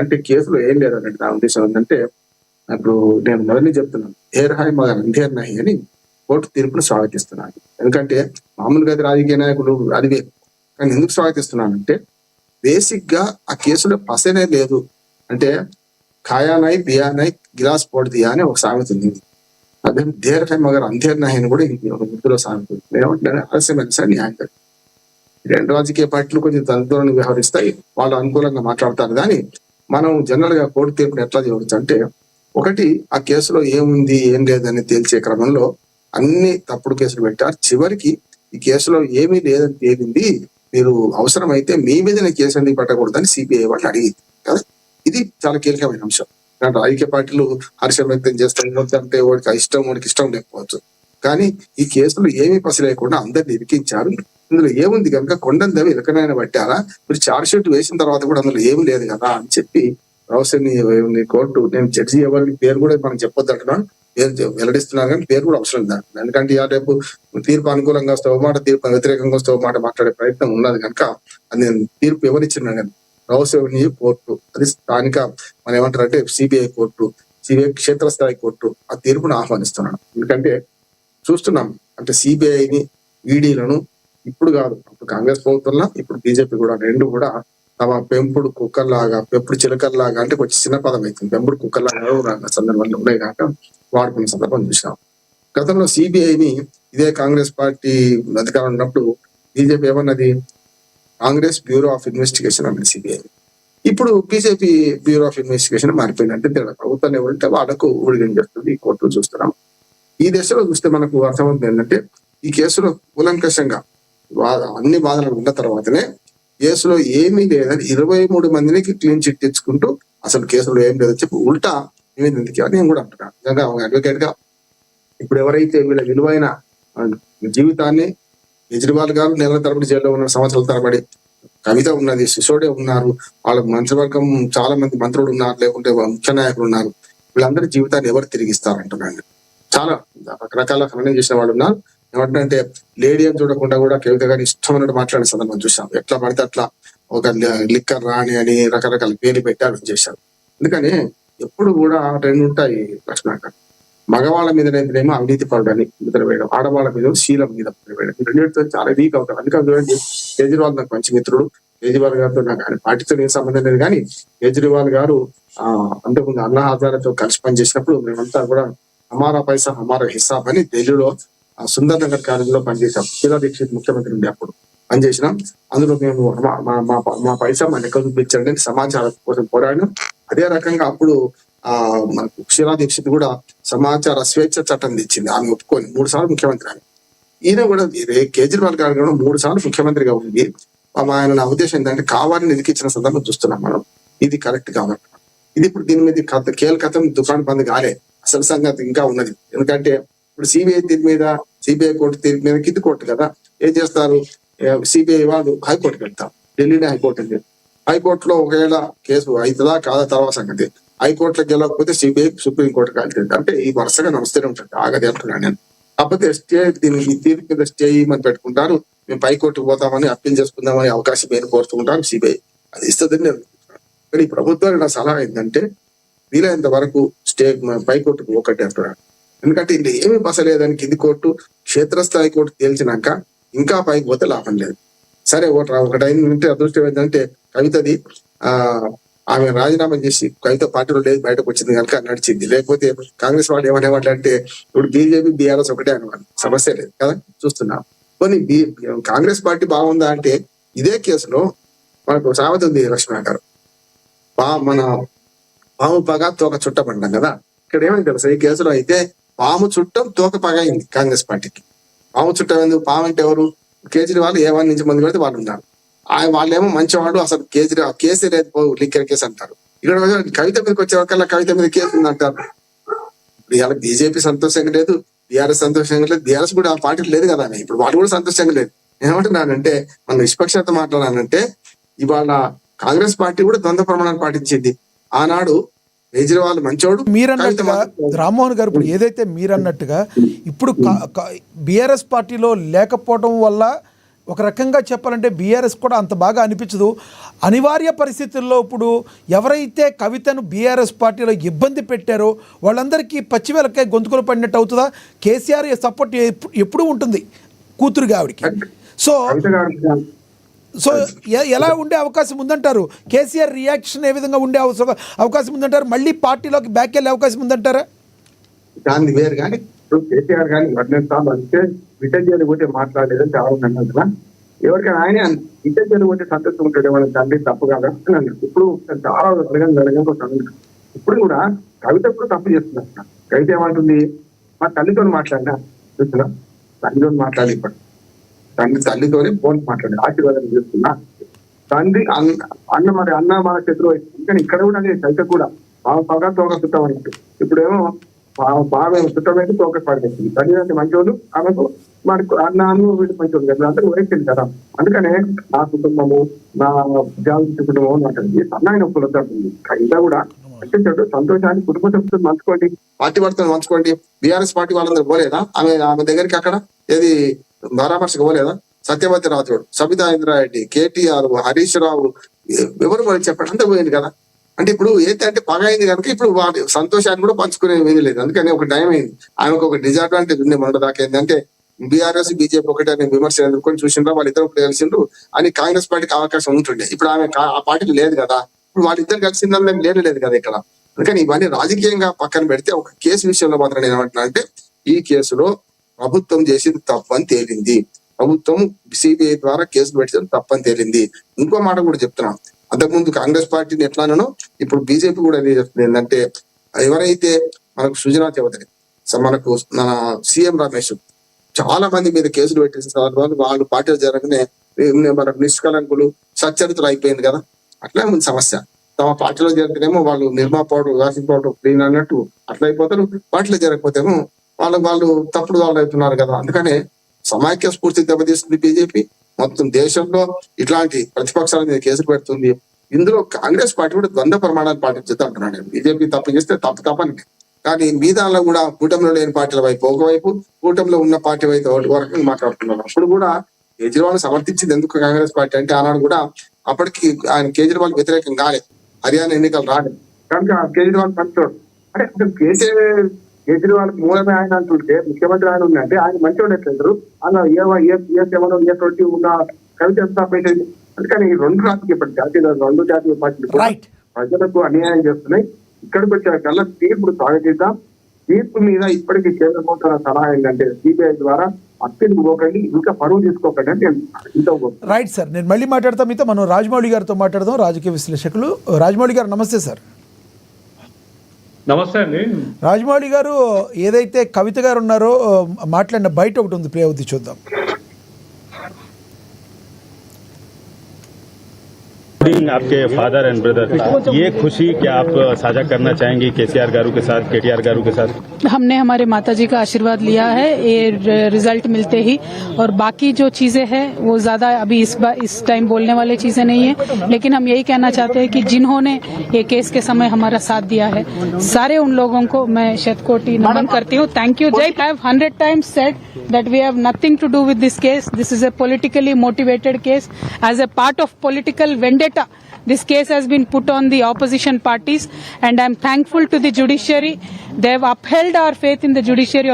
అంటే కేసులో ఏం లేదన్నట్టు నా ఉద్దేశం ఏంటంటే, ఇప్పుడు నేను మొదలు చెప్తున్నాను. హేర్ హాయ్ మగన్ అంధేర్ నహి అని కోర్టు తీర్పును స్వాగతిస్తున్నాను. ఎందుకంటే మామూలుగా అది రాజకీయ నాయకులు అది వేరు. కానీ ఎందుకు స్వాగతిస్తున్నానంటే బేసిక్ గా ఆ కేసులో పసనే లేదు. అంటే ఖాయానై బియానై గిలాస్ పోటు దియా అని ఒక సామెత ఉంది. అదే దేర్ హై మగర్ అంధేర్ నహి అని కూడా ఉర్దూలో సామెత ఉంది. ఏమంటే ఆలస్యమైన న్యాయం. రెండు రాజకీయ పార్టీలు కొంచెం తనతో వ్యవహరిస్తాయి, వాళ్ళు అనుకూలంగా మాట్లాడతారు. కానీ మనం జనరల్ గా కోర్టు తీర్పుని ఎట్లా చేయవచ్చు అంటే, ఒకటి ఆ కేసులో ఏముంది ఏం లేదని తేల్చే క్రమంలో అన్ని తప్పుడు కేసులు పెట్టారు. చివరికి ఈ కేసులో ఏమీ లేదని తేలింది, మీరు అవసరమైతే మీ మీదనే కేసు ఎందుకు పెట్టకూడదని సిబిఐ వాళ్ళు అడిగింది కదా. ఇది చాలా కీలకమైన అంశం. కానీ రాజకీయ పార్టీలు హర్షం వ్యక్తం చేస్తాం అంటే వాడికి ఇష్టం లేకపోవచ్చు. కానీ ఈ కేసులో ఏమీ పసి లేకుండా అందరిని ఇరికించారు. ఇందులో ఏముంది కనుక కొండందవి ఇలకనైనా పట్టారా, మీరు చార్జ్ షీట్ వేసిన తర్వాత కూడా అందులో ఏమి లేదు కదా అని చెప్పి రావుసేని కోర్టు, నేను జడ్జి ఎవరికి పేరు కూడా మనం చెప్పొద్దు అంటున్నాను, పేరు వెల్లడిస్తున్నాను కానీ పేరు కూడా అవసరం లేదు. ఎందుకంటే రేపు తీర్పు అనుకూలంగా వస్తే ఒక మాట, తీర్పు వ్యతిరేకంగా వస్తే ఒక మాట మాట్లాడే ప్రయత్నం ఉన్నది కనుక అది నేను తీర్పు ఎవరిచ్చినా నేను రావుసేని కోర్టు, అది స్థానిక మనం ఏమంటారంటే సిబిఐ కోర్టు, సిబిఐ క్షేత్రస్థాయి కోర్టు ఆ తీర్పును ఆహ్వానిస్తున్నాను. ఎందుకంటే చూస్తున్నాం అంటే సిబిఐని ఈడీలను ఇప్పుడు కాదు, అప్పుడు కాంగ్రెస్ ప్రభుత్వంలో ఇప్పుడు బీజేపీ కూడా రెండు కూడా తమ పెంపుడు కుక్కర్లాగా, పెంపుడు చిలకల్లాగా, అంటే కొంచెం చిన్న పదం అవుతుంది, పెంపుడు కుక్కర్లాగా సందర్భాలు ఉన్నాయి కాక వాడుకున్న సందర్భం చూసాం. గతంలో సిబిఐని ఇదే కాంగ్రెస్ పార్టీ అధికారం ఉన్నప్పుడు బీజేపీ ఏమన్నది, కాంగ్రెస్ బ్యూరో ఆఫ్ ఇన్వెస్టిగేషన్ అన్నది సిబిఐ. ఇప్పుడు బీజేపీ బ్యూరో ఆఫ్ ఇన్వెస్టిగేషన్ మారిపోయిందంటే ప్రభుత్వం ఎవరంటే వాళ్ళకు ఊడిగం చేస్తుంది ఈ కోర్టులు చూస్తున్నాం. ఈ దశలో చూస్తే మనకు అర్థమవుతుంది ఏంటంటే, ఈ కేసులో కూలంకషంగా అన్ని బాధలు ఉన్న తర్వాతనే కేసులో ఏమీ లేదని 23 మందికి క్లీన్ చిట్ తెచ్చుకుంటూ అసలు కేసులో ఏం లేదని చెప్పి ఉల్టా నివేదించి అని నేను కూడా అంటున్నాను. నిజంగా అడ్వకేట్ గా ఇప్పుడు ఎవరైతే వీళ్ళ విలువైన జీవితాన్ని, కేజ్రీవాల్ గారు నెలల తరబడి జైల్లో ఉన్నారు, సంవత్సరాల తరబడి, కవిత ఉన్నది, సిసోడే ఉన్నారు, వాళ్ళ మంత్రివర్గం చాలా మంది మంత్రులు ఉన్నారు, లేకుంటే ముఖ్య నాయకులు ఉన్నారు, వీళ్ళందరి జీవితాన్ని ఎవరు తిరిగిస్తారంటున్నాను. చాలా రకరకాల ఖననం చేసిన వాళ్ళు ఉన్నారు. ఏమంటే లేడీ అని చూడకుండా కూడా కవిత గారిని ఇష్టం అన్నట్టు మాట్లాడే సందర్భం చూసాం. ఎట్లా పడితే అట్లా ఒక లిక్కర్ రాణి అని రకరకాల పేర్లు పెట్టారు చేశారు. అందుకని ఎప్పుడు కూడా రెండు ఉంటాయి లక్ష్మణ, మగవాళ్ళ మీదనేమో అవినీతి పరుడని ముద్ర వేయడం, ఆడవాళ్ళ మీద శీలం మీద ముద్ర వేయడం, రెండింటితో చాలా వీక్ అవుతారు. అందుకని కేజ్రీవాల్ నాకు మంచి మిత్రుడు, కేజ్రీవాల్ గారితో నాకు ఆయన పార్టీతో ఏం సంబంధం లేదు. కానీ కేజ్రీవాల్ గారు అంతకుముందు అన్నా హజారేతో కలిసి పనిచేసినప్పుడు మేమంతా కూడా హమారా పైసా హమారా హిసాబ్ అని ఢిల్లీలో సుందర్ నగర్ కాలేజీలో పనిచేసాం. శీలా దీక్షిత్ ముఖ్యమంత్రి ఉండే అప్పుడు పనిచేసినాం. అందులో మేము మా పైసా మా లెక్క చూపించండి సమాచారం కోసం పోరాడినాం. అదే రకంగా అప్పుడు మనకు శీలా దీక్షిత్ కూడా సమాచార స్వేచ్ఛ చట్టం తెచ్చింది, ఆమె ఒప్పుకొని 3 సార్లు ముఖ్యమంత్రి అని. ఈయన కూడా కేజ్రీవాల్ గారు కూడా 3 సార్లు ముఖ్యమంత్రిగా ఉంది. ఆయన నా ఉద్దేశం ఏంటంటే కావాలని ఇరికిచ్చిన సందర్భం చూస్తున్నాం మనం. ఇది కరెక్ట్ కాబట్టి ఇది ఇప్పుడు దీని మీద కేల్కతం దుకాణం బంద్ కాలే, అసలు సంగతి ఇంకా ఉన్నది. ఎందుకంటే ఇప్పుడు సిబిఐ తీర్పు మీద, సిబిఐ కోర్టు తీర్పు మీద కింది కోర్టు కదా, ఏం చేస్తారు, సిబిఐ వాళ్ళు హైకోర్టుకి వెళ్తారు. ఢిల్లీనే హైకోర్టు ఉంది. హైకోర్టులో ఒకవేళ కేసు అవుతుందా కాదా తర్వాత సంగతి. హైకోర్టులో గెలవకపోతే సిబిఐ సుప్రీంకోర్టుకి వెళ్తుంది. అంటే ఈ వరుసగా నడుస్తూనే ఉంటుంది, ఆగది అంటున్నాను నేను. కాకపోతే స్టే దీనికి ఈ తీర్పు మీద స్టే ఇవ్వమని పెట్టుకుంటారు, మేము పైకోర్టుకు పోతామని అప్పీల్ చేసుకుందామని అవకాశం ఏమి కోరుతుంటారు సిబిఐ, అది ఇస్తుందని నేను అనుకుంటున్నాను. కానీ ఈ ప్రభుత్వానికి నా సలహా ఏంటంటే వీలైనంత వరకు స్టే పైకోర్టుకు ఒకటి అంటున్నాను. ఎందుకంటే ఇది ఏమీ బసలేదని కింది కోర్టు, క్షేత్రస్థాయి కోర్టు తేల్చినాక ఇంకా పైకి పోతే లాభం లేదు. సరే ఒకటి అయిందంటే అదృష్టం ఏంటంటే కవితది ఆమె రాజీనామా చేసి కవిత పార్టీలో లేదు బయటకు వచ్చింది కనుక నడిచింది. లేకపోతే కాంగ్రెస్ వాళ్ళు ఏమనేవాళ్ళు అంటే ఇప్పుడు బీజేపీ బీఆర్ఎస్ ఒకటే అనేవాళ్ళు, సమస్య లేదు కదా. చూస్తున్నాం కొన్ని కాంగ్రెస్ పార్టీ బాగుందా అంటే ఇదే కేసులో మనకు సామెత ఉంది లక్ష్మణ గారు, మన పాము పగ తోక చుట్టపడ్డాం కదా. ఇక్కడ ఏమైంది తెలుసా, ఈ కేసులో అయితే పాము చుట్టం తోక పగ అయింది కాంగ్రెస్ పార్టీకి. పాము చుట్టం ఎందుకు, పాము అంటే ఎవరు, కేజ్రీవాల్ ఏ1 నుంచి మంది పెడితే వాళ్ళు ఉన్నారు. వాళ్ళేమో మంచివాడు, అసలు కేసీ లేదు లిక్కర్ కేసు అంటారు. ఇక్కడ కవిత మీదకి వచ్చే ఒకళ్ళ కవిత మీద కేసు ఉంది అంటారు. ఇప్పుడు ఇలా బీజేపీ సంతోషంగా లేదు, బీఆర్ఎస్ సంతోషంగా లేదు, బీఆర్ఎస్ కూడా ఆ పార్టీ లేదు కదా, ఇప్పుడు వాళ్ళు కూడా సంతోషంగా లేదు. ఏమంటున్నానంటే మనం నిష్పక్షత మాట్లాడాలంటే ఇవాళ కాంగ్రెస్ పార్టీ కూడా ద్వంద్వ ప్రమాణాలు పాటించింది. ఆనాడు కేజ్రీవాల్ మంచోడు మీరన్నట్టుగా రామ్మోహన్ గారు, ఇప్పుడు ఏదైతే మీరన్నట్టుగా ఇప్పుడు బీఆర్ఎస్ పార్టీలో లేకపోవడం వల్ల ఒక రకంగా చెప్పాలంటే బీఆర్ఎస్ కూడా అంత బాగా అనిపించదు. అనివార్య పరిస్థితుల్లో ఇప్పుడు ఎవరైతే కవితను బీఆర్ఎస్ పార్టీలో ఇబ్బంది పెట్టారో వాళ్ళందరికీ పచ్చివెలకాయ గొంతుకులు పడినట్టు అవుతుందా? కేసీఆర్ సపోర్ట్ ఎప్పుడూ ఉంటుంది కూతురుగా ఆవిడికి. సో సో ఎలా ఉండే అవకాశం ఉందంటారు? కేసీఆర్ రియాక్షన్ ఏ విధంగా ఉండే అవకాశం ఉందంటారు? మళ్ళీ పార్టీలోకి బ్యాక్ వెళ్ళే అవకాశం ఉందంటారా? దాన్ని వేరు కానీ ఇప్పుడు కేసీఆర్ కానీ వర్ణిస్తాను అంటే విటంజలు పోతే మాట్లాడలేదని అన్నారు కదా. ఎవరికైనా ఆయనే విటంజలు పోతే సంతోషం ఉంటాడు వాళ్ళ తండ్రి తప్పు కాదా అని అన్నారు. ఇప్పుడు చాలా అడగంగా ఇప్పుడు కూడా కవిత కూడా తప్పు చేస్తున్నారు. కవిత ఏమంటుంది, మా తల్లితో మాట్లాడినా చూస్తున్నా, తల్లితో మాట్లాడి ఇప్పుడు తల్లితోనే ఫోన్ మాట్లాడి ఆశీర్వాదం చేస్తున్నా. తండ్రి అన్న మరి అన్న మన శత్రువు అయితే కానీ ఇక్కడ కూడా అదే కవిత కూడా బాగా తోక చుట్టం అన్నట్టు. ఇప్పుడేమో బాగా చుట్టమైతే తోక పడిపోతుంది. తల్లి మంచోళ్ళు, ఆమెకు మరి అన్నాను వీటి మంచోళ్ళు కదా, అందరూ వయసు కదా. అందుకనే నా కుటుంబము నా జాగ్రత్త కుటుంబం అంటుంది. సన్నాయి నొప్పులు వద్దంటుంది. కవిత కూడా చెడు సంతోషాన్ని కుటుంబ సభ్యులు మంచుకోండి, పార్టీ వాళ్ళతో మంచుకోండి. బీఆర్ఎస్ పార్టీ వాళ్ళందరూ పోలేదా ఆమె దగ్గరికి? అక్కడ ఏది పరామర్శకు పోలేదా? సత్యవతి రాథోడ్, సబితా ఇంద్రారెడ్డి, కేటీఆర్, హరీష్ రావు, ఎవరు పోయి చెప్పండి, అంతా పోయింది కదా. అంటే ఇప్పుడు ఏంటంటే పగ అయింది కనుక ఇప్పుడు వాటి సంతోషాన్ని కూడా పంచుకునే ఏమీ లేదు. అందుకని ఒక టైం అయింది. ఆమెకు ఒక డిసడ్వాంటేజ్ ఉంది మన దాకా. ఏంటంటే బీఆర్ఎస్ బీజేపీ ఒకటే అనే విమర్శలు ఎదుర్కొని చూసిండ్రా, వాళ్ళిద్దరు కలిసిండ్రు అని కాంగ్రెస్ పార్టీకి అవకాశం ఉంటుండే. ఇప్పుడు ఆమె ఆ పార్టీకి లేదు కదా. ఇప్పుడు వాళ్ళిద్దరు కలిసిందని మేము లేదు కదా ఇక్కడ. అందుకని ఇవన్నీ రాజకీయంగా పక్కన పెడితే ఒక కేసు విషయంలో మాత్రం నేను ఏమంటున్నా అంటే, ఈ కేసులో ప్రభుత్వం చేసింది తప్పని తేలింది. ప్రభుత్వం సిబిఐ ద్వారా కేసులు పెట్టడం తప్పని తేలింది. ఇంకో మాట కూడా చెప్తున్నాం, అంతకుముందు కాంగ్రెస్ పార్టీని ఎట్లానో ఇప్పుడు బీజేపీ కూడా అదే చెప్తుంది. ఏంటంటే ఎవరైతే మనకు సుజనా చౌదరి, మనకు మన సీఎం రమేష్ చాలా మంది మీద కేసులు పెట్టేసిన సందర్భాలు వాళ్ళు పార్టీలు జరగనే మనకు నిష్కలంకులు సచ్చరితులు అయిపోయింది కదా. అట్లా ఉంది సమస్య. తమ పార్టీలో జరిగితేనేమో వాళ్ళు నిర్మా పౌడర్, వాషింగ్ పౌడర్ క్లీన్ అన్నట్టు అట్లా అయిపోతారు. పార్టీలో జరగకపోతేమో వాళ్ళు తప్పుడు వాళ్ళు అవుతున్నారు కదా. అందుకనే సమాఖ్య స్ఫూర్తి దెబ్బతీస్తుంది బీజేపీ. మొత్తం దేశంలో ఇట్లాంటి ప్రతిపక్షాల మీద కేసులు పెడుతుంది. ఇందులో కాంగ్రెస్ పార్టీ కూడా ద్వంద్వ ప్రమాణాలు పాటించదు అంటున్నాను. బీజేపీ తప్పు చేస్తే తప్పని, కానీ మీ దానిలో కూడా కూటమిలో లేని పార్టీల వైపు ఒకవైపు, కూటమిలో ఉన్న పార్టీ వైపు వరకు మాట్లాడుతున్నారు. అప్పుడు కూడా కేజ్రీవాల్ సమర్థించింది ఎందుకు కాంగ్రెస్ పార్టీ అంటే, ఆనాడు కూడా అప్పటికి ఆయన కేజ్రీవాల్ వ్యతిరేకం కాలేదు, హర్యానా ఎన్నికలు రాలేదు కనుక కేజ్రీవాల్ పంచాడు. అంటే అసలు కేజ్రీవాల్ మూలమే ఆయన అంటుంటే ముఖ్యమంత్రి ఆయన ఉందంటే ఆయన మంచివాడు ఎట్లంటారు అలా ఏ20 ఉన్న కవిత ఎంత పెట్టింది. అందుకని ఈ రెండు జాతీయ పార్టీలు కూడా ప్రజలకు అన్యాయం చేస్తున్నాయి. ఇక్కడికి వచ్చే కల్లా తీర్పుడు స్వాగతిద్దాం. తీర్పు మీద ఇప్పటికీ కేంద్ర ప్రభుత్వం సలహా ఏంటంటే సిబిఐ ద్వారా అప్పీలు పోకండి, ఇంకా పరువు తీసుకోకండి అంటే ఇంత. రైట్ సార్, నేను మళ్ళీ మాట్లాడతాం మీతో. మనం రాజమౌళి గారితో మాట్లాడదాం, రాజకీయ విశ్లేషకులు. రాజమౌళి గారు నమస్తే సార్. నమస్తే అండి. రాజమౌళి గారు, ఏదైతే కవిత గారు ఉన్నారో మాట్లాడిన బయట ఒకటి ఉంది, ప్లే అవుతుంది, చూద్దాం. आपके फादर एंड ब्रदर, ये खुशी क्या आप साझा करना चाहेंगे केसीआर गारू के साथ, केटीआर गारू के साथ? हमने हमारे माताजी का आशीर्वाद लिया है ये रिजल्ट मिलते ही, और बाकी जो चीजें हैं वो ज्यादा अभी इस टाइम बोलने वाली चीजें नहीं है, लेकिन हम यही कहना चाहते हैं कि जिन्होंने ये केस के समय हमारा साथ दिया है, सारे उन लोगों को मैं शतकोटि नमन करती हूँ. थैंक यू जय. I have 100 times said that we have nothing to do with this case. This is a politically motivated case. As a part of political vendetta, this case has been put on the opposition parties, and I am thankful to the judiciary. They have upheld our faith in the judiciary of